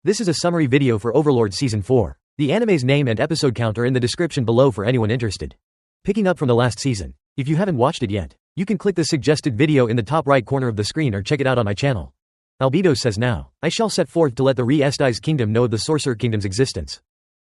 This is a summary video for Overlord Season 4. The anime's name and episode count are in the description below for anyone interested. Picking up from the last season. If you haven't watched it yet, you can click the suggested video in the top right corner of the screen or check it out on my channel. Albedo says now, I shall set forth to let the Ainz kingdom know of the Sorcerer Kingdom's existence.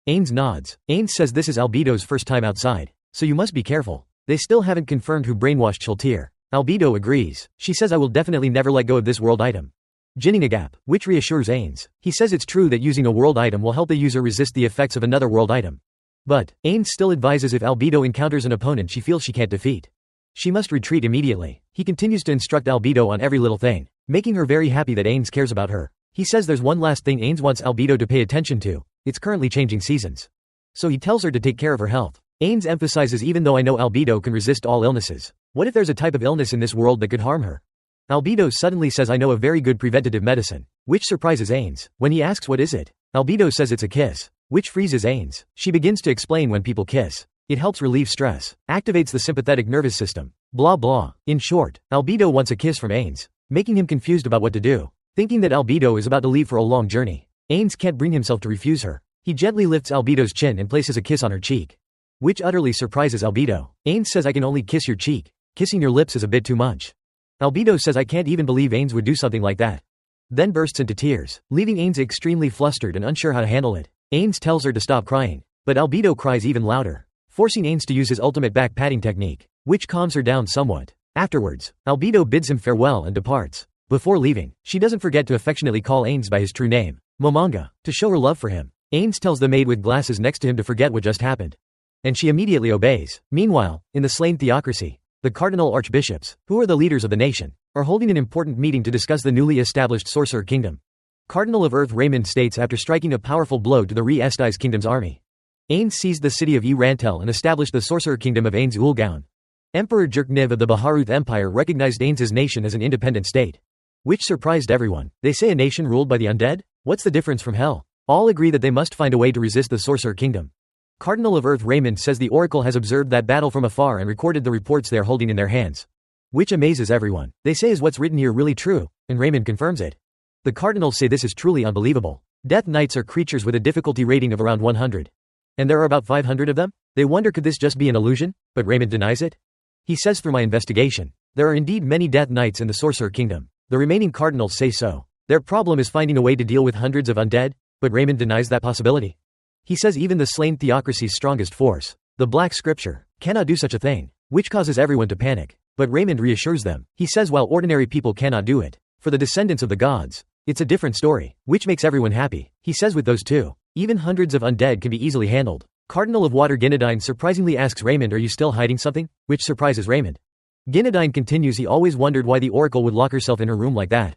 Ainz nods. Ainz says this is Albedo's first time outside, so you must be careful. They still haven't confirmed who brainwashed Shultir. Albedo agrees. She says I will definitely never let go of this world item. Jinning a gap, which reassures Ainz. He says it's true that using a world item will help the user resist the effects of another world item. But, Ainz still advises if Albedo encounters an opponent she feels she can't defeat, she must retreat immediately. He continues to instruct Albedo on every little thing, making her very happy that Ainz cares about her. He says there's one last thing Ainz wants Albedo to pay attention to. It's currently changing seasons. So he tells her to take care of her health. Ainz emphasizes even though I know Albedo can resist all illnesses, what if there's a type of illness in this world that could harm her? Albedo suddenly says I know a very good preventative medicine, which surprises Ainz. When he asks what is it, Albedo says it's a kiss, which freezes Ainz. She begins to explain when people kiss, it helps relieve stress, activates the sympathetic nervous system, blah blah. In short, Albedo wants a kiss from Ainz, making him confused about what to do. Thinking that Albedo is about to leave for a long journey, Ainz can't bring himself to refuse her. He gently lifts Albedo's chin and places a kiss on her cheek, which utterly surprises Albedo. Ainz says I can only kiss your cheek, kissing your lips is a bit too much. Albedo says I can't even believe Ainz would do something like that. Then bursts into tears, leaving Ainz extremely flustered and unsure how to handle it. Ainz tells her to stop crying, but Albedo cries even louder, forcing Ainz to use his ultimate back patting technique, which calms her down somewhat. Afterwards, Albedo bids him farewell and departs. Before leaving, she doesn't forget to affectionately call Ainz by his true name, Momanga, to show her love for him. Ainz tells the maid with glasses next to him to forget what just happened, and she immediately obeys. Meanwhile, in the slain theocracy, the cardinal archbishops, who are the leaders of the nation, are holding an important meeting to discuss the newly established Sorcerer Kingdom. Cardinal of Earth Raymond states after striking a powerful blow to the Ainz Kingdom's army, Ainz seized the city of Rantel and established the Sorcerer Kingdom of Ainz Ulgaun. Emperor Jerkniv of the Baharuth Empire recognized Ainz's nation as an independent state, which surprised everyone. They say a nation ruled by the undead? What's the difference from hell? All agree that they must find a way to resist the Sorcerer Kingdom. Cardinal of Earth Raymond says the oracle has observed that battle from afar and recorded the reports they are holding in their hands, which amazes everyone. They say is what's written here really true? And Raymond confirms it. The cardinals say this is truly unbelievable. Death Knights are creatures with a difficulty rating of around 100. And there are about 500 of them? They wonder could this just be an illusion? But Raymond denies it. He says through my investigation, there are indeed many Death Knights in the Sorcerer Kingdom. The remaining cardinals say so. Their problem is finding a way to deal with hundreds of undead, but Raymond denies that possibility. He says even the slain theocracy's strongest force, the Black Scripture, cannot do such a thing, which causes everyone to panic. But Raymond reassures them. He says while ordinary people cannot do it, for the descendants of the gods, it's a different story, which makes everyone happy. He says with those two, even hundreds of undead can be easily handled. Cardinal of Water Ginadine surprisingly asks Raymond, are you still hiding something? Which surprises Raymond. Ginadine continues he always wondered why the oracle would lock herself in her room like that.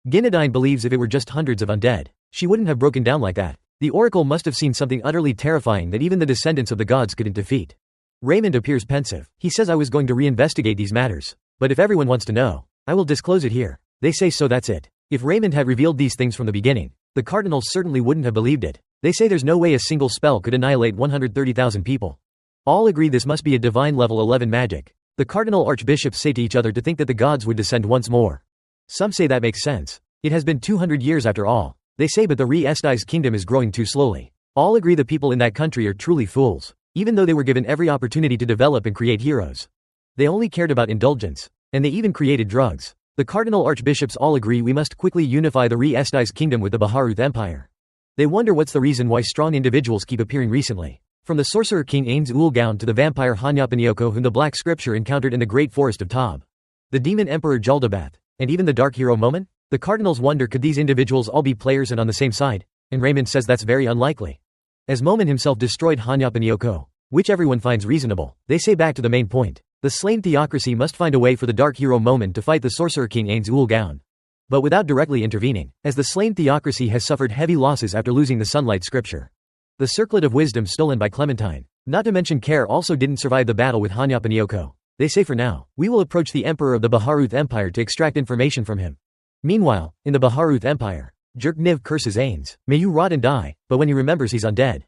Ginadine believes if it were just hundreds of undead, she wouldn't have broken down like that. The oracle must have seen something utterly terrifying that even the descendants of the gods couldn't defeat. Raymond appears pensive. He says I was going to reinvestigate these matters, but if everyone wants to know, I will disclose it here. They say so that's it. If Raymond had revealed these things from the beginning, the cardinals certainly wouldn't have believed it. They say there's no way a single spell could annihilate 130,000 people. All agree this must be a divine level 11 magic. The cardinal archbishops say to each other to think that the gods would descend once more. Some say that makes sense. It has been 200 years after all. They say but the Ainz kingdom is growing too slowly. All agree the people in that country are truly fools, even though they were given every opportunity to develop and create heroes. They only cared about indulgence, and they even created drugs. The cardinal archbishops all agree we must quickly unify the Ainz kingdom with the Baharuth Empire. They wonder what's the reason why strong individuals keep appearing recently. From the sorcerer king Ainz Ulgaun to the vampire Hanyapanioko whom the Black Scripture encountered in the great forest of Tob, the demon emperor Juldabath, and even the dark hero Momon? The cardinals wonder could these individuals all be players and on the same side? And Raymond says that's very unlikely, as Momon himself destroyed Hanyapanioko, which everyone finds reasonable. They say back to the main point. The slain theocracy must find a way for the dark hero Momon to fight the sorcerer king Ainz Ulgaun, but without directly intervening, as the slain theocracy has suffered heavy losses after losing the sunlight scripture, the circlet of wisdom stolen by Clementine, not to mention Care also didn't survive the battle with Hanyapanioko. They say for now, we will approach the emperor of the Baharuth Empire to extract information from him. Meanwhile, in the Baharuth Empire, Jerkniv curses Ainz, may you rot and die, but when he remembers he's undead.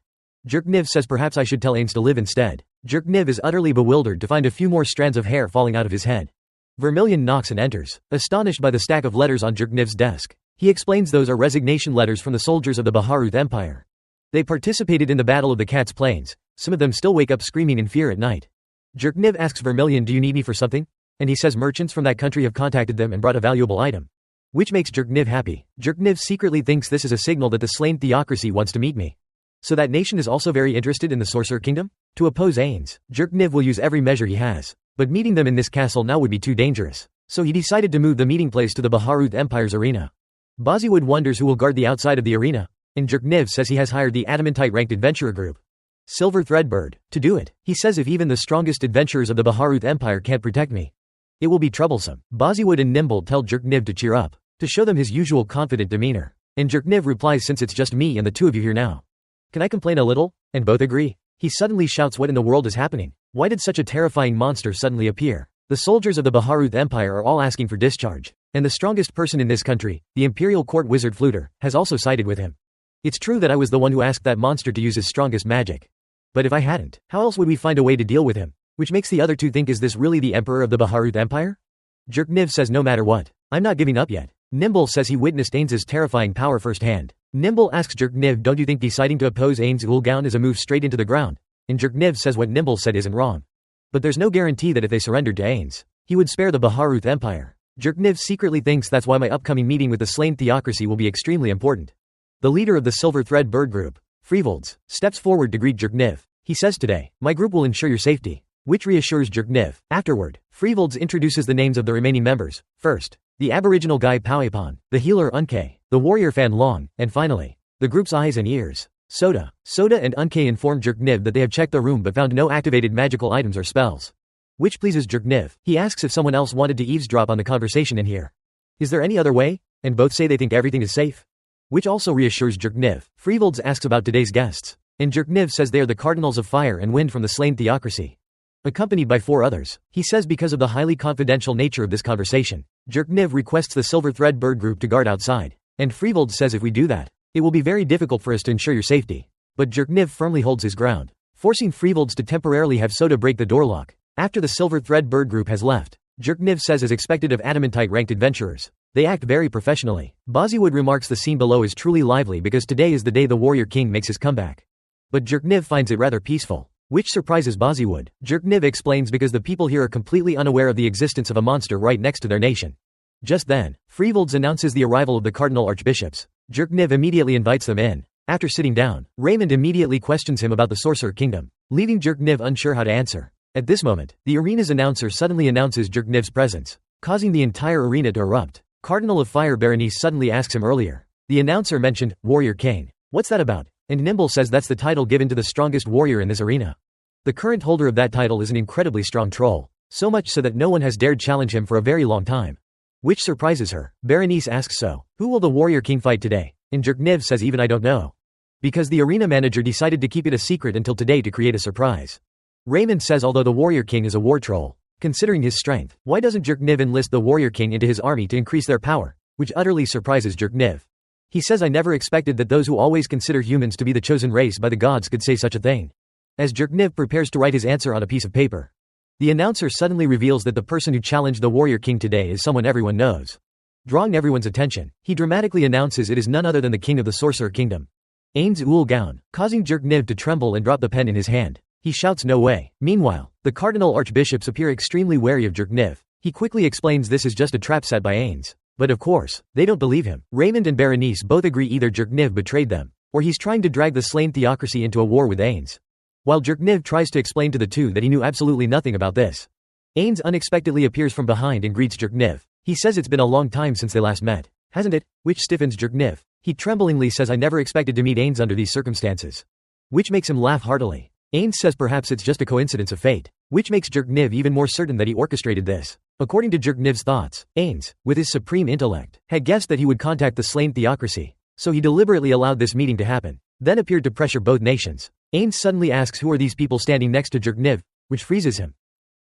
Jerkniv says perhaps I should tell Ainz to live instead. Jerkniv is utterly bewildered to find a few more strands of hair falling out of his head. Vermilion knocks and enters, astonished by the stack of letters on Jerkniv's desk. He explains those are resignation letters from the soldiers of the Baharuth Empire. They participated in the Battle of the Cat's Plains. Some of them still wake up screaming in fear at night. Jerkniv asks Vermilion, do you need me for something? And he says merchants from that country have contacted them and brought a valuable item. Which makes Jerkniv happy. Jerkniv secretly thinks this is a signal that the slain theocracy wants to meet me. So that nation is also very interested in the Sorcerer Kingdom? To oppose Ainz, Jerkniv will use every measure he has. But meeting them in this castle now would be too dangerous. So he decided to move the meeting place to the Baharuth Empire's arena. Baharuth wonders who will guard the outside of the arena, and Jerkniv says he has hired the Adamantite-ranked adventurer group, Silver Threadbird, to do it. He says if even the strongest adventurers of the Baharuth Empire can't protect me, it will be troublesome. Baharuth and Nimble tell Jerkniv to cheer up, to show them his usual confident demeanor. And Jerkniv replies, since it's just me and the two of you here now, can I complain a little? And both agree. He suddenly shouts, what in the world is happening? Why did such a terrifying monster suddenly appear? The soldiers of the Baharuth Empire are all asking for discharge, and the strongest person in this country, the Imperial Court Wizard Fluter, has also sided with him. It's true that I was the one who asked that monster to use his strongest magic. But if I hadn't, how else would we find a way to deal with him? Which makes the other two think, is this really the Emperor of the Baharuth Empire? Jerkniv says no matter what, I'm not giving up yet. Nimble says he witnessed Ainz's terrifying power firsthand. Nimble asks Jerkniv, don't you think deciding to oppose Ainz Ulgaun is a move straight into the ground? And Jerkniv says what Nimble said isn't wrong. But there's no guarantee that if they surrendered to Ainz, he would spare the Baharuth Empire. Jerkniv secretly thinks that's why my upcoming meeting with the slain theocracy will be extremely important. The leader of the Silver Thread Bird group, Freevolds, steps forward to greet Jerkniv. He says, today, my group will ensure your safety, which reassures Jerkniv. Afterward, Freevolds introduces the names of the remaining members. First, the Aboriginal guy Pauipan, the healer Unkay, the warrior Fan Long, and finally, the group's eyes and ears, Soda. Soda and Unkay inform Jerkniv that they have checked the room but found no activated magical items or spells. Which pleases Jerkniv. He asks if someone else wanted to eavesdrop on the conversation in here. Is there any other way? And both say they think everything is safe. Which also reassures Jerkniv. Freevolds asks about today's guests, and Jerkniv says they are the Cardinals of Fire and Wind from the slain theocracy, accompanied by 4 others. He says because of the highly confidential nature of this conversation, Jerkniv requests the Silver Thread Bird group to guard outside, and Freevolds says if we do that, it will be very difficult for us to ensure your safety. But Jerkniv firmly holds his ground, forcing Freevolds to temporarily have Soda break the door lock. After the Silver Thread Bird group has left, Jerkniv says as expected of Adamantite-ranked adventurers, they act very professionally. Baharuth remarks the scene below is truly lively because today is the day the Warrior King makes his comeback. But Jerkniv finds it rather peaceful, which surprises Baharuth. Jerkniv explains because the people here are completely unaware of the existence of a monster right next to their nation. Just then, Freevolds announces the arrival of the Cardinal Archbishops. Jerkniv immediately invites them in. After sitting down, Raymond immediately questions him about the Sorcerer Kingdom, leaving Jerkniv unsure how to answer. At this moment, the arena's announcer suddenly announces Jerkniv's presence, causing the entire arena to erupt. Cardinal of Fire Berenice suddenly asks him earlier. The announcer mentioned, Warrior King. What's that about? And Nimble says that's the title given to the strongest warrior in this arena. The current holder of that title is an incredibly strong troll, so much so that no one has dared challenge him for a very long time. Which surprises her. Berenice asks, so, who will the Warrior King fight today? And Jerkniv says even I don't know. Because the arena manager decided to keep it a secret until today to create a surprise. Raymond says although the Warrior King is a war troll, considering his strength, why doesn't Jerkniv enlist the Warrior King into his army to increase their power? Which utterly surprises Jerkniv. He says I never expected that those who always consider humans to be the chosen race by the gods could say such a thing. As Jerkniv prepares to write his answer on a piece of paper, the announcer suddenly reveals that the person who challenged the Warrior King today is someone everyone knows. Drawing everyone's attention, he dramatically announces it is none other than the king of the Sorcerer Kingdom, Ainz Ulgaun, causing Jerkniv to tremble and drop the pen in his hand. He shouts no way. Meanwhile, the Cardinal Archbishops appear extremely wary of Jerkniv. He quickly explains this is just a trap set by Ainz. But of course, they don't believe him. Raymond and Berenice both agree either Jerkniv betrayed them, or he's trying to drag the slain theocracy into a war with Ainz. While Jerkniv tries to explain to the two that he knew absolutely nothing about this, Ainz unexpectedly appears from behind and greets Jerkniv. He says it's been a long time since they last met, hasn't it? Which stiffens Jerkniv. He tremblingly says I never expected to meet Ainz under these circumstances. Which makes him laugh heartily. Ainz says perhaps it's just a coincidence of fate, which makes Jerkniv even more certain that he orchestrated this. According to Jerkniv's thoughts, Ainz, with his supreme intellect, had guessed that he would contact the slain theocracy, so he deliberately allowed this meeting to happen, then appeared to pressure both nations. Ainz suddenly asks who are these people standing next to Jerkniv, which freezes him.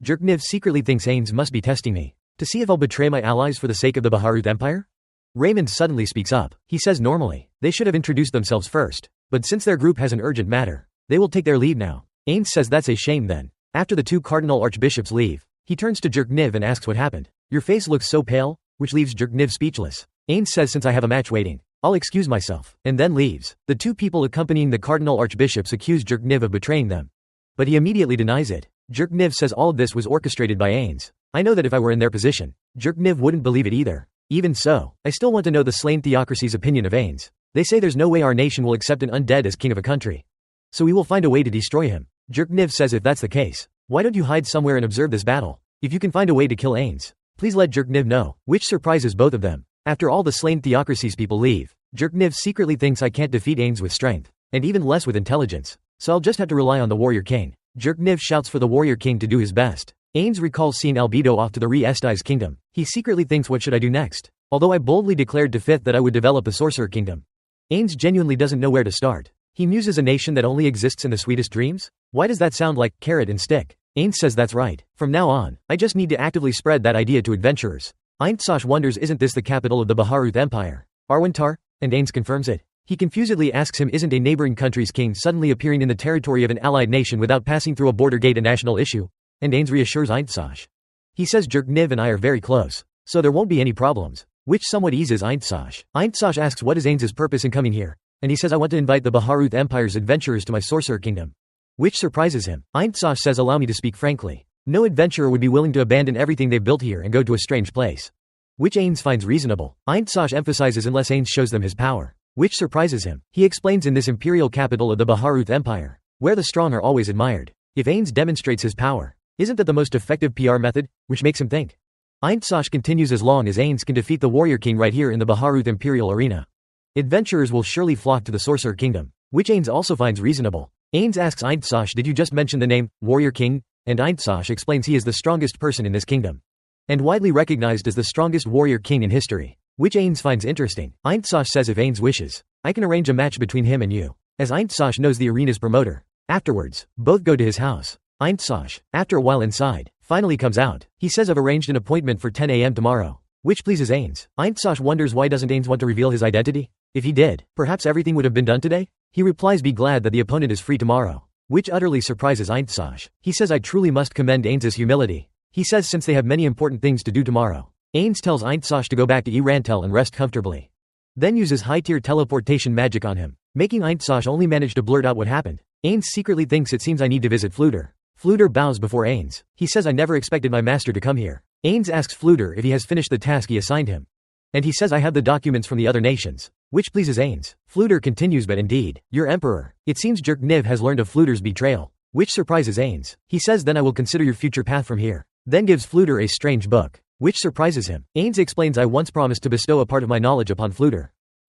Jerkniv secretly thinks Ainz must be testing me, to see if I'll betray my allies for the sake of the Baharuth Empire? Raymond suddenly speaks up. He says normally, they should have introduced themselves first, but since their group has an urgent matter, they will take their leave now. Ainz says that's a shame then. After the two Cardinal Archbishops leave, he turns to Jerkniv and asks what happened. Your face looks so pale, which leaves Jerkniv speechless. Ainz says since I have a match waiting, I'll excuse myself, and then leaves. The two people accompanying the cardinal archbishops accuse Jerkniv of betraying them. But he immediately denies it. Jerkniv says all of this was orchestrated by Ainz. I know that if I were in their position, Jerkniv wouldn't believe it either. Even so, I still want to know the slain theocracy's opinion of Ainz. They say there's no way our nation will accept an undead as king of a country. So we will find a way to destroy him. Jerkniv says if that's the case, why don't you hide somewhere and observe this battle? If you can find a way to kill Ainz, please let Jerkniv know, which surprises both of them. After all the slain theocracy's people leave, Jerkniv secretly thinks I can't defeat Ainz with strength, and even less with intelligence, so I'll just have to rely on the warrior king. Jerkniv shouts for the warrior king to do his best. Ainz recalls seeing Albedo off to the Re-Esti's kingdom. He secretly thinks what should I do next? Although I boldly declared to Fifth that I would develop a sorcerer kingdom. Ainz genuinely doesn't know where to start. He muses a nation that only exists in the sweetest dreams? Why does that sound like carrot and stick? Ainz says that's right. From now on, I just need to actively spread that idea to adventurers. Ainz wonders isn't this the capital of the Baharuth Empire? Arwentar? And Ainz confirms it. He confusedly asks him isn't a neighboring country's king suddenly appearing in the territory of an allied nation without passing through a border gate a national issue? And Ainz reassures Ainz. He says Jerkniv and I are very close, so there won't be any problems, which somewhat eases Ainz. Ainz asks what is Ainz's purpose in coming here, and he says I want to invite the Baharuth Empire's adventurers to my sorcerer kingdom. Which surprises him. Ainz says allow me to speak frankly. No adventurer would be willing to abandon everything they've built here and go to a strange place. Which Ainz finds reasonable. Ainz emphasizes unless Ainz shows them his power. Which surprises him. He explains in this imperial capital of the Baharuth Empire, where the strong are always admired. If Ainz demonstrates his power, isn't that the most effective PR method? Which makes him think. Ainz continues as long as Ainz can defeat the warrior king right here in the Baharuth imperial arena. Adventurers will surely flock to the sorcerer kingdom, which Ainz also finds reasonable. Ainz asks Ainz, did you just mention the name, warrior king? And Ainz explains he is the strongest person in this kingdom, and widely recognized as the strongest warrior king in history, which Ainz finds interesting. Ainz says if Ainz wishes, I can arrange a match between him and you, as Ainz knows the arena's promoter. Afterwards, both go to his house. Ainz, after a while inside, finally comes out. He says I've arranged an appointment for 10 a.m. tomorrow, which pleases Ainz. Ainz wonders why doesn't Ainz want to reveal his identity? If he did, perhaps everything would have been done today? He replies be glad that the opponent is free tomorrow, which utterly surprises Ainz. He says I truly must commend Ainz's humility. He says since they have many important things to do tomorrow. Ainz tells Ainz to go back to Erantel and rest comfortably. Then uses high-tier teleportation magic on him, making Ainz only manage to blurt out what happened. Ainz secretly thinks it seems I need to visit Fluter. Fluter bows before Ainz. He says I never expected my master to come here. Ainz asks Fluter if he has finished the task he assigned him. And he says I have the documents from the other nations, which pleases Ainz. Fluter continues but indeed, your emperor. It seems Jerkniv has learned of Fluter's betrayal, which surprises Ainz. He says then I will consider your future path from here. Then gives Fluter a strange book, which surprises him. Ainz explains I once promised to bestow a part of my knowledge upon Fluter,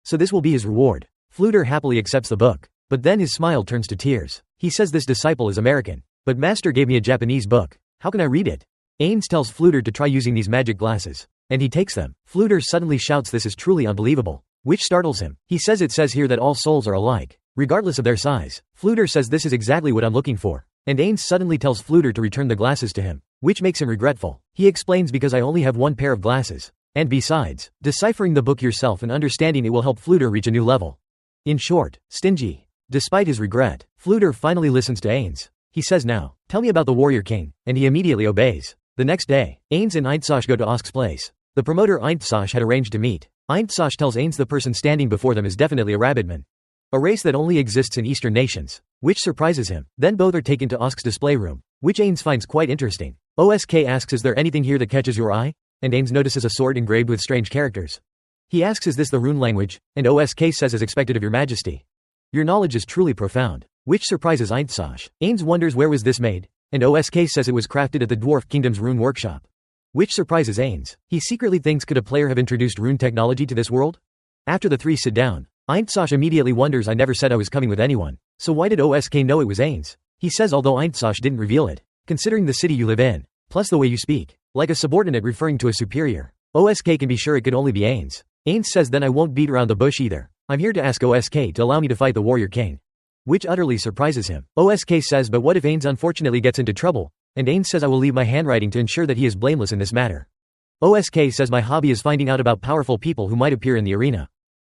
so this will be his reward. Fluter happily accepts the book, but then his smile turns to tears. He says this disciple is American, but master gave me a Japanese book. How can I read it? Ainz tells Fluter to try using these magic glasses, and he takes them. Fluter suddenly shouts this is truly unbelievable, which startles him. He says it says here that all souls are alike, regardless of their size. Fluter says this is exactly what I'm looking for, and Ainz suddenly tells Fluter to return the glasses to him, which makes him regretful. He explains because I only have one pair of glasses, and besides, deciphering the book yourself and understanding it will help Fluter reach a new level. In short, stingy. Despite his regret, Fluter finally listens to Ainz. He says now, tell me about the warrior king, and he immediately obeys. The next day, Ainz and Ainz go to Osk's place. The promoter Ainz had arranged to meet. Ainz tells Ainz the person standing before them is definitely a Rabbitman, a race that only exists in Eastern nations, which surprises him. Then both are taken to Osk's display room, which Ainz finds quite interesting. Osk asks is there anything here that catches your eye? And Ainz notices a sword engraved with strange characters. He asks is this the rune language? And Osk says as expected of your majesty. Your knowledge is truly profound, which surprises Ainz. Ainz wonders where was this made, and Osk says it was crafted at the Dwarf Kingdom's rune workshop, which surprises Ainz. He secretly thinks could a player have introduced rune technology to this world? After the three sit down, Ainz immediately wonders I never said I was coming with anyone, so why did Osk know it was Ainz? He says although Ainz didn't reveal it, considering the city you live in, plus the way you speak, like a subordinate referring to a superior, Osk can be sure it could only be Ainz. Ainz says then I won't beat around the bush either. I'm here to ask Osk to allow me to fight the warrior king, which utterly surprises him. Osk says but what if Ainz unfortunately gets into trouble? And Ainz says I will leave my handwriting to ensure that he is blameless in this matter. Osk says my hobby is finding out about powerful people who might appear in the arena,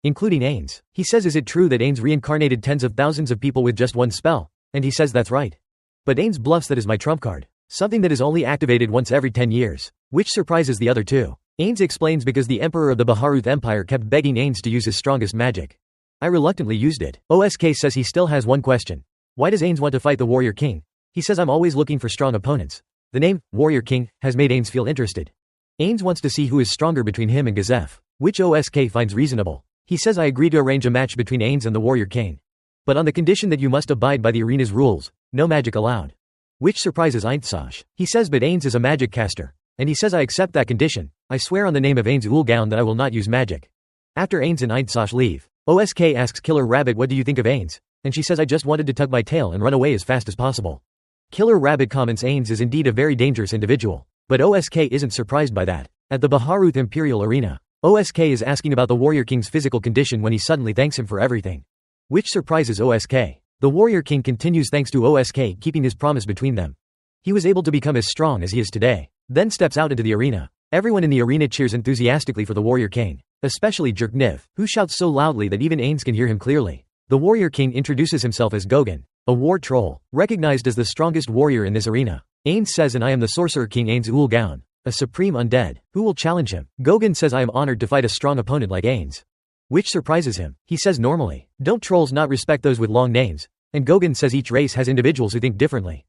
including Ainz. He says is it true that Ainz reincarnated tens of thousands of people with just one spell? And he says that's right. But Ainz bluffs that is my trump card, something that is only activated once every 10 years, which surprises the other two. Ainz explains because the emperor of the Baharuth Empire kept begging Ainz to use his strongest magic. I reluctantly used it. OSK says he still has one question. Why does Ainz want to fight the Warrior King? He says I'm always looking for strong opponents. The name, Warrior King, has made Ainz feel interested. Ainz wants to see who is stronger between him and Gazef, which OSK finds reasonable. He says I agree to arrange a match between Ainz and the Warrior King. But on the condition that you must abide by the arena's rules, no magic allowed. Which surprises Ainz. He says but Ainz is a magic caster. And he says I accept that condition. I swear on the name of Ainz Ulgaun that I will not use magic. After Ainz and Ainz leave, OSK asks Killer Rabbit what do you think of Ainz? And she says I just wanted to tuck my tail and run away as fast as possible. Killer Rabbit comments Ainz is indeed a very dangerous individual. But OSK isn't surprised by that. At the baharuth Imperial Arena, OSK is asking about the Warrior King's physical condition when he suddenly thanks him for everything. Which surprises OSK. The Warrior King continues thanks to OSK keeping his promise between them. He was able to become as strong as he is today. Then steps out into the arena. Everyone in the arena cheers enthusiastically for the Warrior King, especially Jerkniv, who shouts so loudly that even Ainz can hear him clearly. The Warrior King introduces himself as Gogan, a war troll, recognized as the strongest warrior in this arena. Ainz says and I am the Sorcerer King Ainz Ulgaun, a supreme undead, who will challenge him. Gogan says I am honored to fight a strong opponent like Ainz. Which surprises him. He says normally, don't trolls not respect those with long names? And Gogan says each race has individuals who think differently.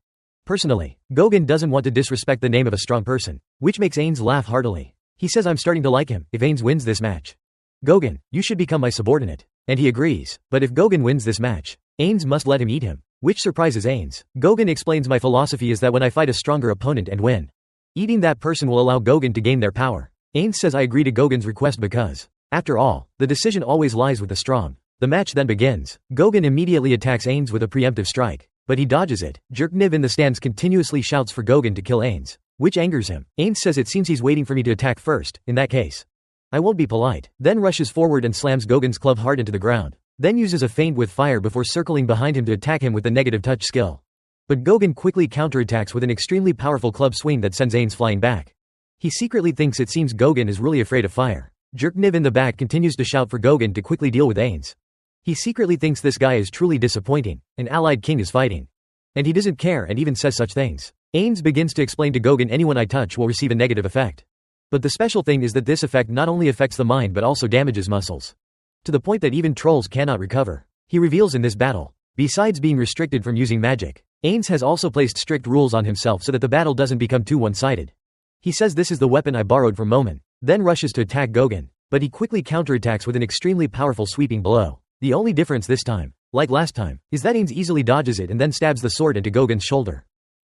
Personally, Gogan doesn't want to disrespect the name of a strong person, which makes Ainz laugh heartily. He says I'm starting to like him if Ainz wins this match. Gogan, you should become my subordinate. And he agrees, but if Gogan wins this match, Ainz must let him eat him, which surprises Ainz. Gogan explains my philosophy is that when I fight a stronger opponent and win, eating that person will allow Gogan to gain their power. Ainz says I agree to Gogan's request because, after all, the decision always lies with the strong. The match then begins. Gogan immediately attacks Ainz with a preemptive strike. But he dodges it. Jerkniv in the stands continuously shouts for Gogan to kill Ainz, which angers him. Ainz says it seems he's waiting for me to attack first, in that case I won't be polite. Then rushes forward and slams Gogan's club hard into the ground. Then uses a feint with fire before circling behind him to attack him with the negative touch skill. But Gogan quickly counterattacks with an extremely powerful club swing that sends Ainz flying back. He secretly thinks it seems Gogan is really afraid of fire. Jerkniv in the back continues to shout for Gogan to quickly deal with Ainz. He secretly thinks this guy is truly disappointing. An allied king is fighting. And he doesn't care and even says such things. Ainz begins to explain to Gogan anyone I touch will receive a negative effect. But the special thing is that this effect not only affects the mind but also damages muscles. To the point that even trolls cannot recover. He reveals in this battle, besides being restricted from using magic, Ainz has also placed strict rules on himself so that the battle doesn't become too one-sided. He says this is the weapon I borrowed from Momin, then rushes to attack Gogan, but he quickly counterattacks with an extremely powerful sweeping blow. The only difference this time, like last time, is that Ainz easily dodges it and then stabs the sword into Gogan's shoulder.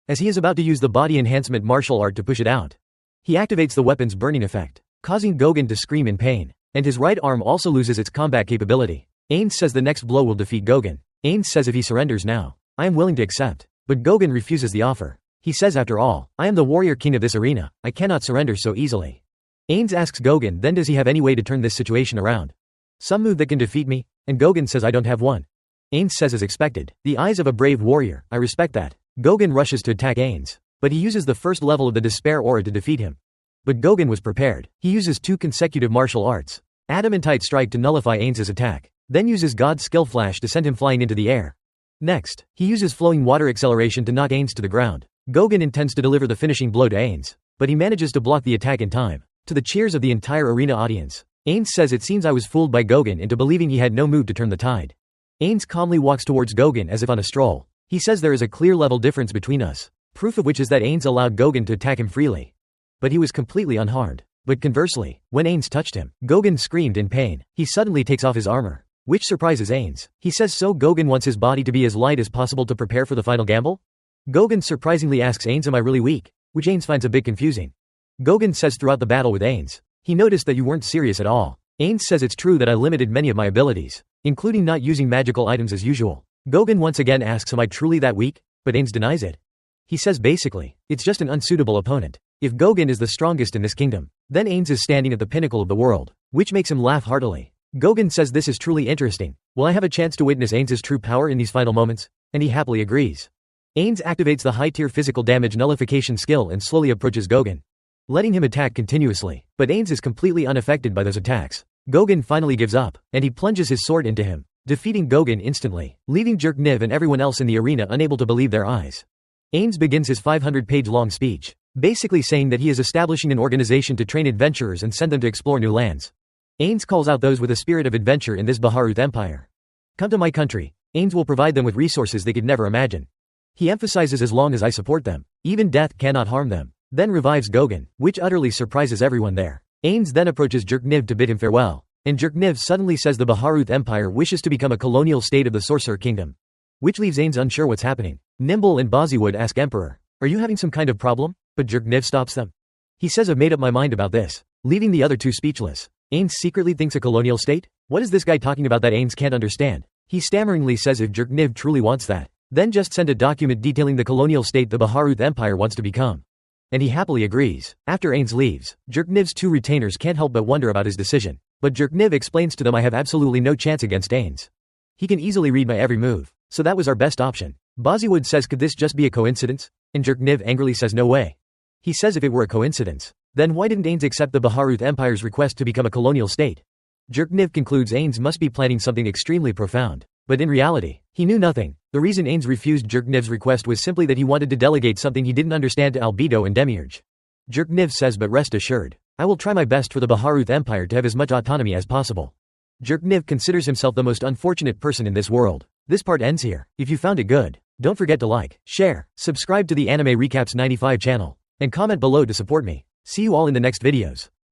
As he is about to use the body enhancement martial art to push it out, he activates the weapon's burning effect, causing Gogan to scream in pain, and his right arm also loses its combat capability. Ainz says the next blow will defeat Gogan. Ainz says if he surrenders now, I am willing to accept. But Gogan refuses the offer. He says after all, I am the warrior king of this arena, I cannot surrender so easily. Ainz asks Gogan then does he have any way to turn this situation around? Some move that can defeat me? And Gogan says I don't have one. Ainz says as expected, the eyes of a brave warrior, I respect that. Gogan rushes to attack Ainz, but he uses the first level of the despair aura to defeat him. But Gogan was prepared. He uses 2 consecutive martial arts. Adamantite strike to nullify Ainz's attack, then uses God's skill flash to send him flying into the air. Next, he uses flowing water acceleration to knock Ainz to the ground. Gogan intends to deliver the finishing blow to Ainz, but he manages to block the attack in time. To the cheers of the entire arena audience, Ainz says it seems I was fooled by Gogan into believing he had no move to turn the tide. Ainz calmly walks towards Gogan as if on a stroll. He says there is a clear level difference between us, proof of which is that Ainz allowed Gogan to attack him freely. But he was completely unharmed. But conversely, when Ainz touched him, Gogan screamed in pain. He suddenly takes off his armor, which surprises Ainz. He says so Gogan wants his body to be as light as possible to prepare for the final gamble? Gogan surprisingly asks Ainz am I really weak, which Ainz finds a bit confusing. Gogan says throughout the battle with Ainz, he noticed that you weren't serious at all. Ainz says it's true that I limited many of my abilities, including not using magical items as usual. Gogan once again asks am I truly that weak, but Ainz denies it. He says basically, it's just an unsuitable opponent. If Gogan is the strongest in this kingdom, then Ainz is standing at the pinnacle of the world, which makes him laugh heartily. Gogan says this is truly interesting. Will I have a chance to witness Ainz's true power in these final moments? And he happily agrees. Ainz activates the high-tier physical damage nullification skill and slowly approaches Gogan, letting him attack continuously. But Ainz is completely unaffected by those attacks. Gogan finally gives up, and he plunges his sword into him, defeating Gogan instantly, leaving Jerkniv and everyone else in the arena unable to believe their eyes. Ainz begins his 500-page long speech. basically saying that he is establishing an organization to train adventurers and send them to explore new lands. Ainz calls out those with a spirit of adventure in this Baharuth Empire. Come to my country. Ainz will provide them with resources they could never imagine. He emphasizes as long as I support them, even death cannot harm them. Then revives Goghan, which utterly surprises everyone there. Ainz then approaches Jerkniv to bid him farewell, and Jerkniv suddenly says the Baharuth Empire wishes to become a colonial state of the Sorcerer Kingdom, which leaves Ainz unsure what's happening. Nimble and Bollywood ask Emperor, "Are you having some kind of problem?" But Jerkniv stops them. He says, "I've made up my mind about this," leaving the other two speechless. Ainz secretly thinks a colonial state? What is this guy talking about that Ainz can't understand? He stammeringly says if Jerkniv truly wants that, then just send a document detailing the colonial state the Baharuth Empire wants to become. And he happily agrees. After Ainz leaves, Jerkniv's two retainers can't help but wonder about his decision. But Jerkniv explains to them, "I have absolutely no chance against Ainz. He can easily read my every move. So that was our best option." Bollywood says, "Could this just be a coincidence?" And Jerkniv angrily says, "No way." He says if it were a coincidence, then why didn't Ainz accept the Baharuth Empire's request to become a colonial state? Jerkniv concludes Ainz must be planning something extremely profound. But in reality, he knew nothing. The reason Ainz refused Jerkniv's request was simply that he wanted to delegate something he didn't understand to Albedo and Demiurge. Jerkniv says, "But rest assured, I will try my best for the Baharuth Empire to have as much autonomy as possible." Jerkniv considers himself the most unfortunate person in this world. This part ends here. If you found it good, don't forget to like, share, subscribe to the Anime Recaps 95 channel, and comment below to support me. See you all in the next videos.